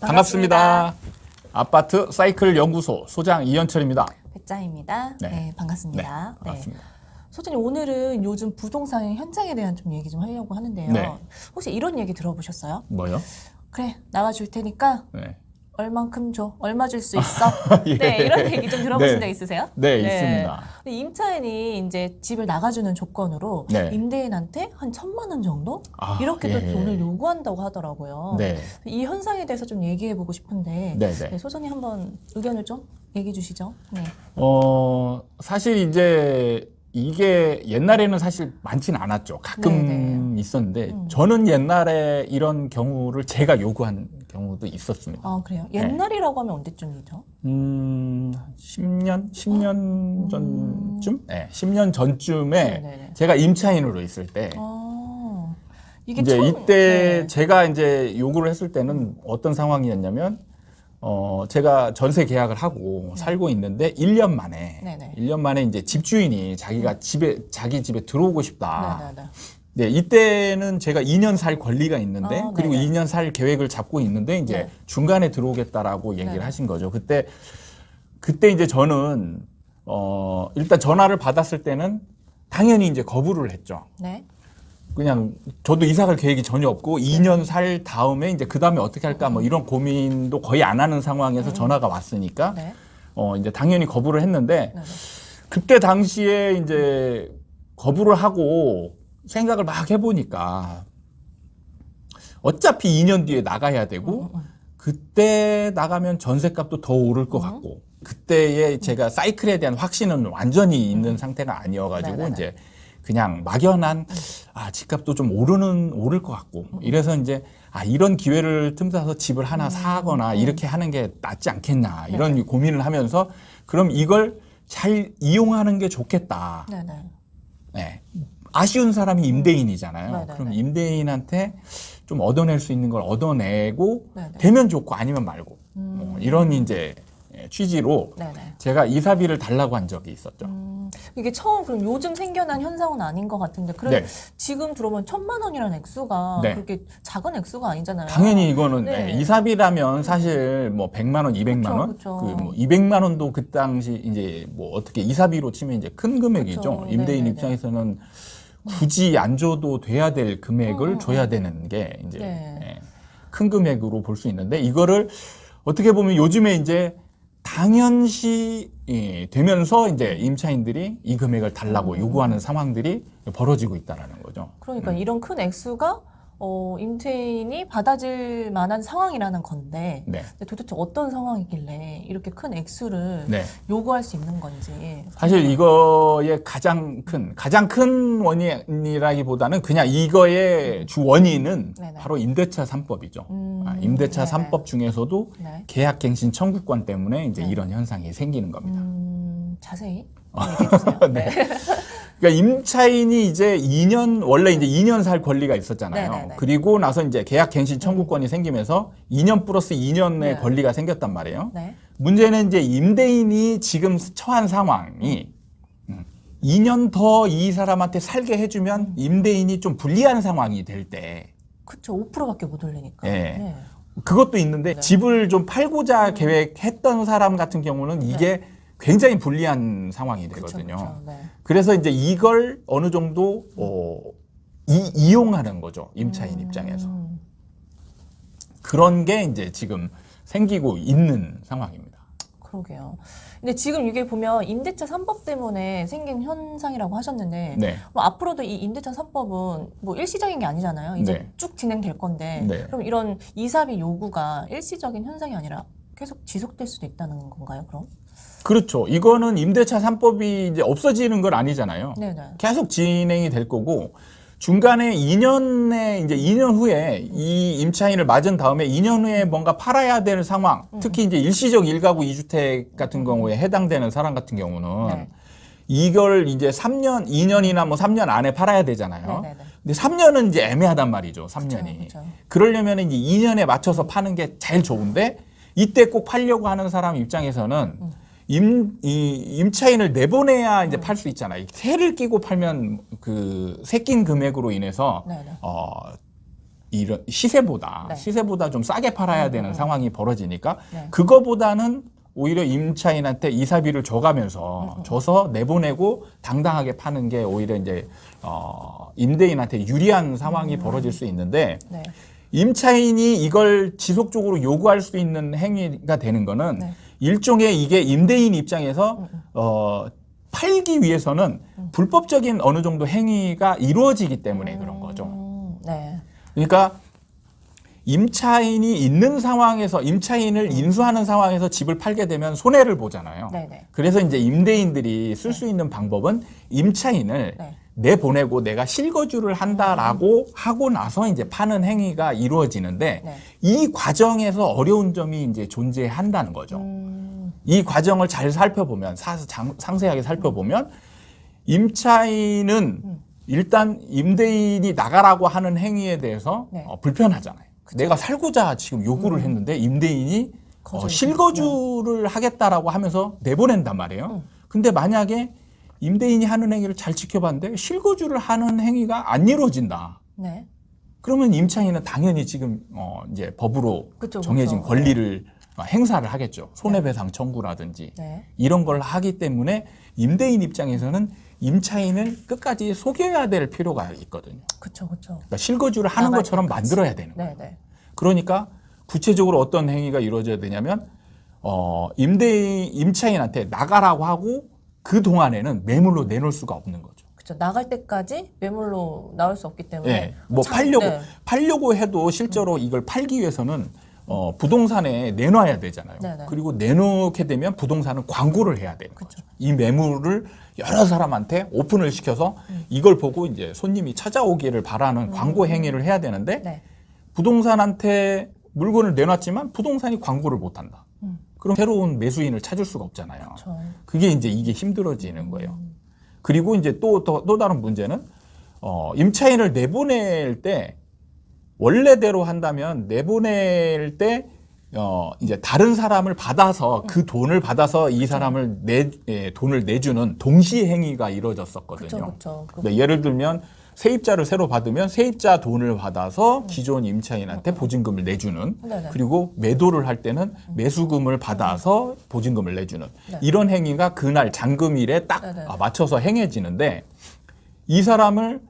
반갑습니다. 아파트 사이클 연구소 소장 이현철입니다. 백장입니다. 네, 반갑습니다. 네, 반갑습니다. 소장님, 오늘은 요즘 부동산 현장에 대한 좀 얘기 좀 하려고 하는데요. 네. 혹시 이런 얘기 들어보셨어요? 뭐요? 그래, 나와줄 테니까 네. 얼만큼 줘? 얼마 줄 수 있어? 예. 네, 이런 얘기 좀 들어보신 네. 적 있으세요? 네, 있습니다. 근데 임차인이 이제 집을 나가주는 조건으로 네. 임대인한테 한 1,000만 원 정도? 아, 이렇게 또 예. 돈을 요구한다고 하더라고요. 네. 이 현상에 대해서 좀 얘기해보고 싶은데 네, 네. 소장님 한번 의견을 좀 얘기해 주시죠. 네. 사실 이제 이게 옛날에는 사실 많지는 않았죠. 가끔 네, 있었는데 저는 옛날에 이런 경우를 제가 요구한 경우도 있었습니다. 아, 그래요? 옛날이라고 하면 언제쯤이죠? 10년 전쯤? 네, 10년 전쯤에 네네네. 제가 임차인으로 있을 때 이게 이제 처음, 이때 네. 제가 이제 요구를 했을 때는 어떤 상황이었냐면 제가 전세 계약을 하고 살고 있는데 1년 만에 네네. 1년 만에 이제 집주인이 자기가 자기 집에 들어오고 싶다. 네네네. 네, 이때는 제가 2년 살 권리가 있는데 그리고 네네. 2년 살 계획을 잡고 있는데 이제 네. 중간에 들어오겠다라고 얘기를 네네. 하신 거죠. 그때 이제 저는 일단 전화를 받았을 때는 당연히 이제 거부를 했죠. 네. 그냥 저도 이사 갈 계획이 전혀 없고 2년 살 다음에 이제 그 다음에 어떻게 할까 뭐 이런 고민도 거의 안 하는 상황에서 전화가 왔으니까 네. 이제 당연히 거부를 했는데 네네. 그때 당시에 이제 거부를 하고 생각을 막 해보니까 어차피 2년 뒤에 나가야 되고 그때 나가면 전셋값도 더 오를 것 같고 그때의 제가 사이클에 대한 확신은 완전히 있는 상태가 아니어가지고 네네네. 이제 그냥 막연한 집값도 좀 오를 것 같고 이래서 이제 이런 기회를 틈타서 집을 하나 사거나 이렇게 하는 게 낫지 않겠나 이런 고민을 하면서 그럼 이걸 잘 이용하는 게 좋겠다. 네네. 네. 아쉬운 사람이 임대인이잖아요. 네네네. 그럼 임대인한테 좀 얻어낼 수 있는 걸 얻어내고 네네. 되면 좋고 아니면 말고 이런 이제 취지로 네네. 제가 이사비를 달라고 한 적이 있었죠. 이게 처음 그럼 요즘 생겨난 현상은 아닌 것 같은데 그래 네. 지금 들어보면 1,000만 원이라는 액수가 네. 그렇게 작은 액수가 아니잖아요. 당연히 이거는 네. 이사비라면 사실 뭐 100만 원, 200만 원, 그쵸. 그 뭐 200만 원도 그 당시 이제 뭐 어떻게 이사비로 치면 이제 큰 금액이죠. 그쵸. 임대인 네네네. 입장에서는 굳이 안 줘도 돼야 될 금액을 줘야 되는 게 이제 네. 큰 금액으로 볼 수 있는데 이거를 어떻게 보면 요즘에 이제 당연시 되면서 이제 임차인들이 이 금액을 달라고 요구하는 상황들이 벌어지고 있다라는 거죠. 그러니까 이런 큰 액수가 임대인이 받아줄 만한 상황이라는 건데 네. 근데 도대체 어떤 상황이길래 이렇게 큰 액수를 네. 요구할 수 있는 건지. 사실 이거의 가장 큰 원인이라기보다는 그냥 이거의 주 원인은 네네. 바로 임대차 3법이죠. 임대차 네네. 3법 중에서도 네. 계약갱신 청구권 때문에 이제 이런 현상이 생기는 겁니다. 자세히 얘기해 주세요. 네. 그러니까 임차인이 이제 원래 이제 2년 살 권리가 있었잖아요. 네네네. 그리고 나서 이제 계약갱신 청구권이 생기면서 2년 플러스 2년의 네. 권리가 생겼단 말이에요. 네. 문제는 이제 임대인이 지금 처한 상황이 2년 더 이 사람한테 살게 해주면 임대인이 좀 불리한 상황이 될 때 그쵸. 5%밖에 못 올리니까. 예. 네. 그것도 있는데 집을 좀 팔고자 계획했던 사람 같은 경우는 이게 굉장히 불리한 상황이 되거든요. 그쵸. 네. 그래서 이제 이걸 어느 정도 이용하는 거죠. 임차인 입장에서. 그런 게 이제 지금 생기고 있는 상황입니다. 그러게요. 근데 지금 이게 보면 임대차 3법 때문에 생긴 현상이라고 하셨는데 네. 뭐 앞으로도 이 임대차 3법은 뭐 일시적인 게 아니잖아요. 이제 네. 쭉 진행될 건데 네. 그럼 이런 이사비 요구가 일시적인 현상이 아니라 계속 지속될 수도 있다는 건가요? 그럼? 그렇죠. 이거는 임대차 3법이 이제 없어지는 건 아니잖아요. 네네. 계속 진행이 될 거고 중간에 2년 후에 이 임차인을 맞은 다음에 2년 후에 뭔가 팔아야 되는 상황, 특히 이제 일시적 1가구 2주택 같은 경우에 해당되는 사람 같은 경우는 네. 이걸 이제 2년이나 뭐 3년 안에 팔아야 되잖아요. 네네네. 근데 3년은 이제 애매하단 말이죠. 3년이. 그쵸. 그러려면 이제 2년에 맞춰서 파는 게 제일 좋은데 이때 꼭 팔려고 하는 사람 입장에서는 임차인을 내보내야 이제 팔 수 있잖아요. 세를 끼고 팔면 그 새 낀 금액으로 인해서 네네. 이런 시세보다 네. 시세보다 좀 싸게 팔아야 되는 상황이 벌어지니까 네. 그거보다는 오히려 임차인한테 이사비를 줘서 내보내고 당당하게 파는 게 오히려 이제 임대인한테 유리한 상황이 벌어질 수 있는데 네. 임차인이 이걸 지속적으로 요구할 수 있는 행위가 되는 거는 네. 일종의 이게 임대인 입장에서 팔기 위해서는 불법적인 어느 정도 행위가 이루어지기 때문에 그런 거죠. 네. 그러니까 임차인이 있는 상황에서 임차인을 인수하는 상황에서 집을 팔게 되면 손해를 보잖아요. 네네. 그래서 이제 임대인들이 쓸 수 있는 방법은 임차인을 네. 내보내고 내가 실거주를 한다라고 하고 나서 이제 파는 행위가 이루어지는데 네. 이 과정에서 어려운 점이 이제 존재한다는 거죠. 이 과정을 잘 살펴보면 상세하게 살펴보면 임차인은 일단 임대인이 나가라고 하는 행위에 대해서 네. 불편하잖아요. 내가 살고자 지금 요구를 했는데 임대인이 실거주를 하겠다라고 하면서 내보낸단 말이에요. 근데 만약에 임대인이 하는 행위를 잘 지켜봤는데 실거주를 하는 행위가 안 이루어진다. 네. 그러면 임차인은 당연히 지금 이제 법으로 그쵸, 정해진 그쵸. 권리를 행사를 하겠죠. 손해배상 청구라든지 네. 이런 걸 하기 때문에 임대인 입장에서는 임차인을 끝까지 속여야 될 필요가 있거든요. 그렇죠, 그렇죠. 그러니까 실거주를 하는 나갈 것처럼 때까지. 만들어야 되는 거예요. 네, 네. 그러니까 구체적으로 어떤 행위가 이루어져야 되냐면 임차인한테 나가라고 하고 그 동안에는 매물로 내놓을 수가 없는 거죠. 그렇죠. 나갈 때까지 매물로 나올 수 없기 때문에 예, 뭐 네. 팔려고 해도 실제로 이걸 팔기 위해서는 부동산에 내놔야 되잖아요. 네네. 그리고 내놓게 되면 부동산은 광고를 해야 되는 거죠. 이 매물을 여러 사람한테 오픈을 시켜서 이걸 보고 이제 손님이 찾아오기를 바라는 광고 행위를 해야 되는데 네. 부동산한테 물건을 내놨지만 부동산이 광고를 못 한다. 그럼 새로운 매수인을 찾을 수가 없잖아요. 그렇죠. 그게 이제 이게 힘들어지는 거예요. 그리고 이제 또 다른 문제는 임차인을 내보낼 때 원래대로 한다면 내보낼 때 이제 다른 사람을 받아서 그 돈을 받아서 이 사람을 돈을 내주는 동시 행위가 이루어졌었거든요. 그렇죠. 그러니까 예를 들면 세입자를 새로 받으면 세입자 돈을 받아서 기존 임차인한테 보증금을 내주는 네네. 그리고 매도를 할 때는 매수금을 받아서 보증금을 내주는 네. 이런 행위가 그날 잔금일에 딱 네네. 맞춰서 행해지는데 이 사람을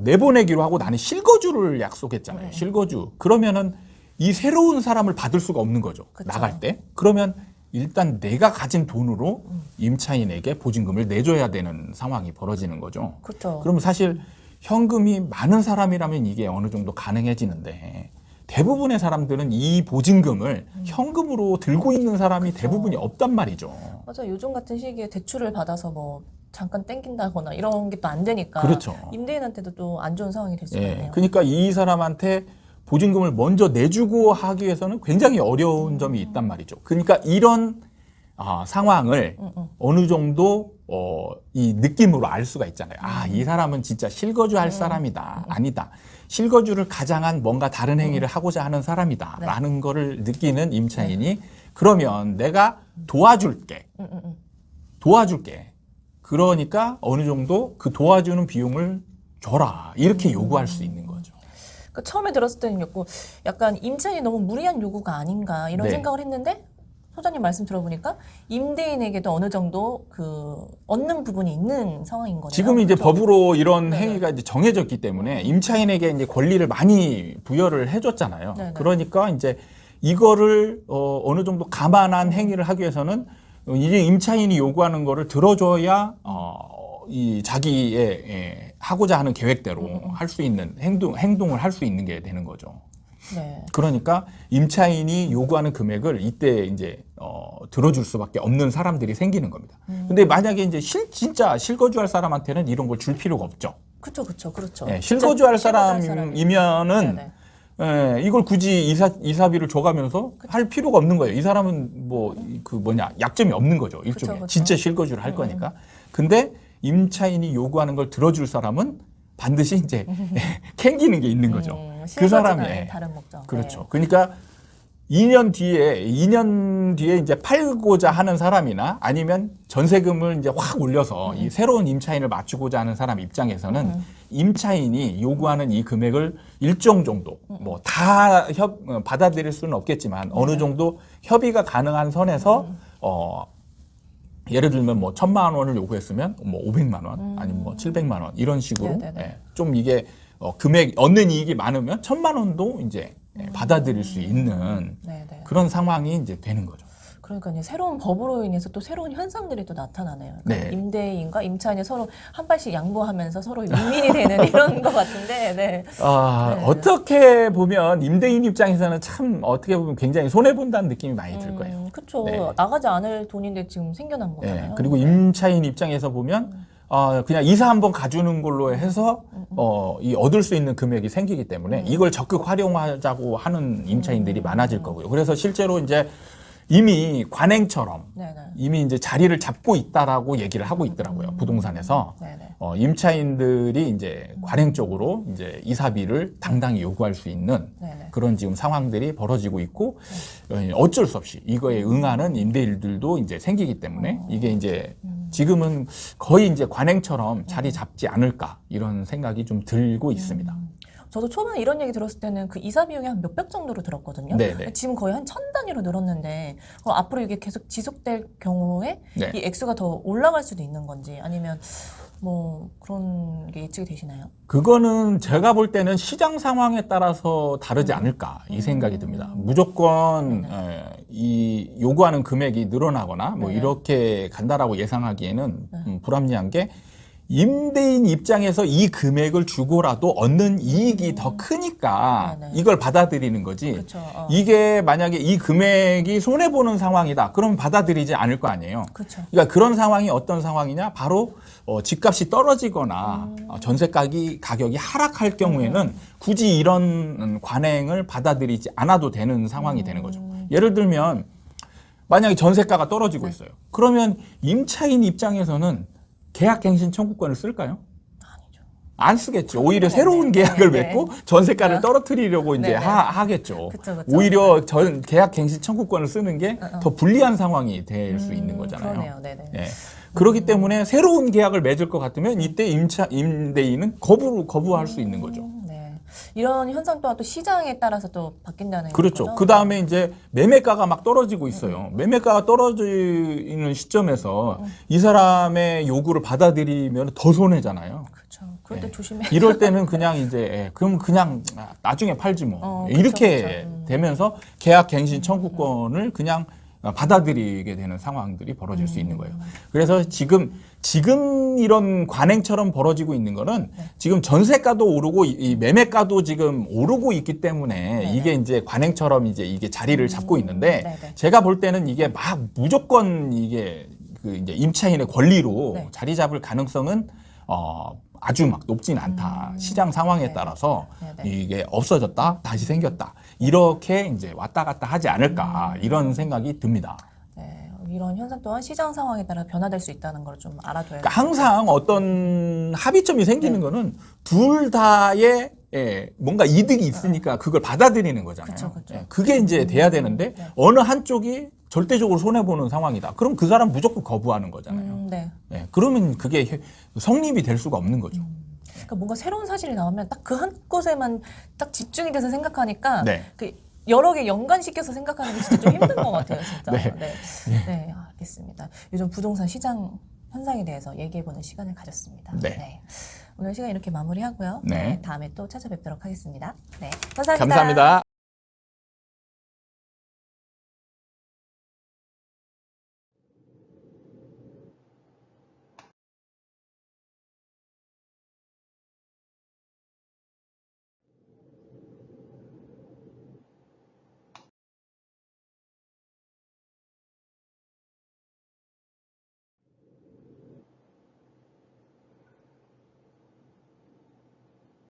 내보내기로 하고 나는 실거주를 약속했잖아요. 실거주. 그러면은 이 새로운 사람을 받을 수가 없는 거죠. 그쵸. 나갈 때. 그러면 일단 내가 가진 돈으로 임차인에게 보증금을 내줘야 되는 상황이 벌어지는 거죠. 그렇죠. 그러면 사실 현금이 많은 사람이라면 이게 어느 정도 가능해지는데 대부분의 사람들은 이 보증금을 현금으로 들고 있는 사람이 대부분이 없단 말이죠. 맞아. 요즘 같은 시기에 대출을 받아서 뭐 잠깐 땡긴다거나 이런 게 또 안 되니까 그렇죠. 임대인한테도 또 안 좋은 상황이 될 수 예, 있네요. 그러니까 이 사람한테 보증금을 먼저 내주고 하기 위해서는 굉장히 어려운 점이 있단 말이죠. 그러니까 이런 상황을 어느 정도 이 느낌으로 알 수가 있잖아요. 이 사람은 진짜 실거주할 사람이다. 아니다. 실거주를 가장한 뭔가 다른 행위를 하고자 하는 사람이다. 네. 라는 거를 느끼는 임차인이 그러면 내가 도와줄게. 도와줄게. 그러니까 어느 정도 그 도와주는 비용을 줘라. 이렇게 요구할 수 있는 거죠. 그러니까 처음에 들었을 때는 약간 임차인이 너무 무리한 요구가 아닌가 이런 네. 생각을 했는데 소장님 말씀 들어보니까 임대인에게도 어느 정도 얻는 부분이 있는 상황인 거네요. 지금 이제 그렇죠? 법으로 이런 네네. 행위가 이제 정해졌기 때문에 임차인에게 이제 권리를 많이 부여를 해줬잖아요. 네네. 그러니까 이제 이거를 어느 정도 감안한 행위를 하기 위해서는 이제 임차인이 요구하는 거를 들어줘야 이 자기의 하고자 하는 계획대로 할 수 있는 행동을 할 수 있는 게 되는 거죠. 네. 그러니까 임차인이 요구하는 금액을 이때 이제 들어줄 수밖에 없는 사람들이 생기는 겁니다. 근데 만약에 이제 진짜 실거주할 사람한테는 이런 걸 줄 필요가 없죠. 그렇죠. 예, 실거주할 진짜 사람이면은 네네. 예, 이걸 굳이 이사비를 줘가면서 할 필요가 없는 거예요. 이 사람은 약점이 없는 거죠. 일종의 그쵸. 진짜 실거주를 할 거니까. 근데 임차인이 요구하는 걸 들어줄 사람은 반드시 이제 캥기는 게 있는 거죠. 그 사람이 다른 목적. 그렇죠. 네. 그러니까 2년 뒤에 이제 팔고자 하는 사람이나 아니면 전세금을 이제 확 올려서 이 새로운 임차인을 맞추고자 하는 사람 입장에서는 임차인이 요구하는 이 금액을 일정 정도 뭐 다 받아들일 수는 없겠지만 어느 정도 협의가 가능한 선에서 예를 들면 뭐 1,000만 원을 요구했으면 뭐 500만 원 아니면 뭐 700만 원 이런 식으로 예, 좀 이게 금액 얻는 이익이 많으면 1,000만 원도 이제 받아들일 수 있는 그런 상황이 이제 되는 거죠. 그러니까 이제 새로운 법으로 인해서 또 새로운 현상들이 또 나타나네요. 그러니까 네. 임대인과 임차인이 서로 한 발씩 양보하면서 서로 윈윈이 되는 이런 것 같은데. 네. 어떻게 보면 임대인 입장에서는 참 어떻게 보면 굉장히 손해 본다는 느낌이 많이 들 거예요. 그렇죠. 네. 나가지 않을 돈인데 지금 생겨난 거잖아요. 네. 그리고 임차인 입장에서 보면 그냥 이사 한번 가주는 걸로 해서 이 얻을 수 있는 금액이 생기기 때문에 이걸 적극 활용하자고 하는 임차인들이 많아질 거고요. 그래서 실제로 이제 이미 관행처럼 이미 이제 자리를 잡고 있다라고 얘기를 하고 있더라고요. 부동산에서 임차인들이 이제 관행적으로 이제 이사비를 당당히 요구할 수 있는 그런 지금 상황들이 벌어지고 있고 어쩔 수 없이 이거에 응하는 임대인들도 이제 생기기 때문에 이게 이제 지금은 거의 이제 관행처럼 자리 잡지 않을까 이런 생각이 좀 들고 있습니다. 저도 초반에 이런 얘기 들었을 때는 그 이사 비용이 한 몇백 정도로 들었거든요. 네네. 지금 거의 한 1,000단위로 늘었는데 앞으로 이게 계속 지속될 경우에 이 액수가 더 올라갈 수도 있는 건지 아니면 뭐 그런 게 예측이 되시나요? 그거는 제가 볼 때는 시장 상황에 따라서 다르지 않을까 이 생각이 듭니다. 무조건 이 요구하는 금액이 늘어나거나 뭐 이렇게 간다라고 예상하기에는 불합리한 게 임대인 입장에서 이 금액을 주고라도 얻는 이익이 더 크니까 이걸 받아들이는 거지. 그쵸. 이게 만약에 이 금액이 손해보는 상황이다. 그러면 받아들이지 않을 거 아니에요. 그쵸. 그러니까 그런 상황이 어떤 상황이냐. 바로 집값이 떨어지거나 전세 가격이 하락할 경우에는 굳이 이런 관행을 받아들이지 않아도 되는 상황이 되는 거죠. 예를 들면 만약에 전세가가 떨어지고 있어요. 그러면 임차인 입장에서는 계약갱신 청구권을 쓸까요? 아니죠. 안 쓰겠죠. 오히려 새로운 계약을 맺고 전세가를 떨어뜨리려고 이제 하겠죠. 그쵸. 오히려 계약갱신 청구권을 쓰는 게 더 불리한 상황이 될 수 있는 거잖아요. 그러네요. 네네. 네. 그렇기 때문에 새로운 계약을 맺을 것 같으면 이때 임대인은 거부할 수 있는 거죠. 이런 현상 또한 또 시장에 따라서 또 바뀐다는 그렇죠. 거죠? 그 다음에 이제 매매가가 막 떨어지고 있어요. 매매가가 떨어지는 시점에서 이 사람의 요구를 받아들이면 더 손해잖아요. 그렇죠. 그럴 때 조심해. 이럴 때는 그냥 이제 그럼 그냥 나중에 팔지 뭐 이렇게 되면서 계약갱신 청구권을 그냥 받아들이게 되는 상황들이 벌어질 수 있는 거예요. 그래서 지금 이런 관행처럼 벌어지고 있는 거는 지금 전세가도 오르고 이 매매가도 지금 오르고 있기 때문에 이게 이제 관행처럼 이제 이게 자리를 잡고 있는데 제가 볼 때는 이게 막 무조건 이게 그 이제 임차인의 권리로 자리 잡을 가능성은 아주 막 높진 않다. 시장 상황에 따라서 이게 없어졌다, 다시 생겼다. 이렇게 이제 왔다 갔다 하지 않을까 이런 생각이 듭니다. 이런 현상 또한 시장 상황에 따라 변화될 수 있다는 걸 좀 알아둬야 그러니까 항상 어떤 합의점이 생기는 거는 둘 다의 뭔가 이득이 있으니까 그걸 받아들이는 거잖아요. 그쵸. 그게 이제 돼야 되는데 어느 한쪽이 절대적으로 손해보는 상황이다. 그럼 그 사람 무조건 거부하는 거잖아요. 그러면 그게 성립이 될 수가 없는 거죠. 그러니까 뭔가 새로운 사실이 나오면 딱 그 한 곳에만 딱 집중이 돼서 생각하니까 그 여러 개 연관시켜서 생각하는 게 진짜 좀 힘든 것 같아요, 진짜. 네, 알겠습니다. 요즘 부동산 시장 현상에 대해서 얘기해보는 시간을 가졌습니다. 오늘 시간 이렇게 마무리하고요. 다음에 또 찾아뵙도록 하겠습니다. 감사합니다. 감사합니다.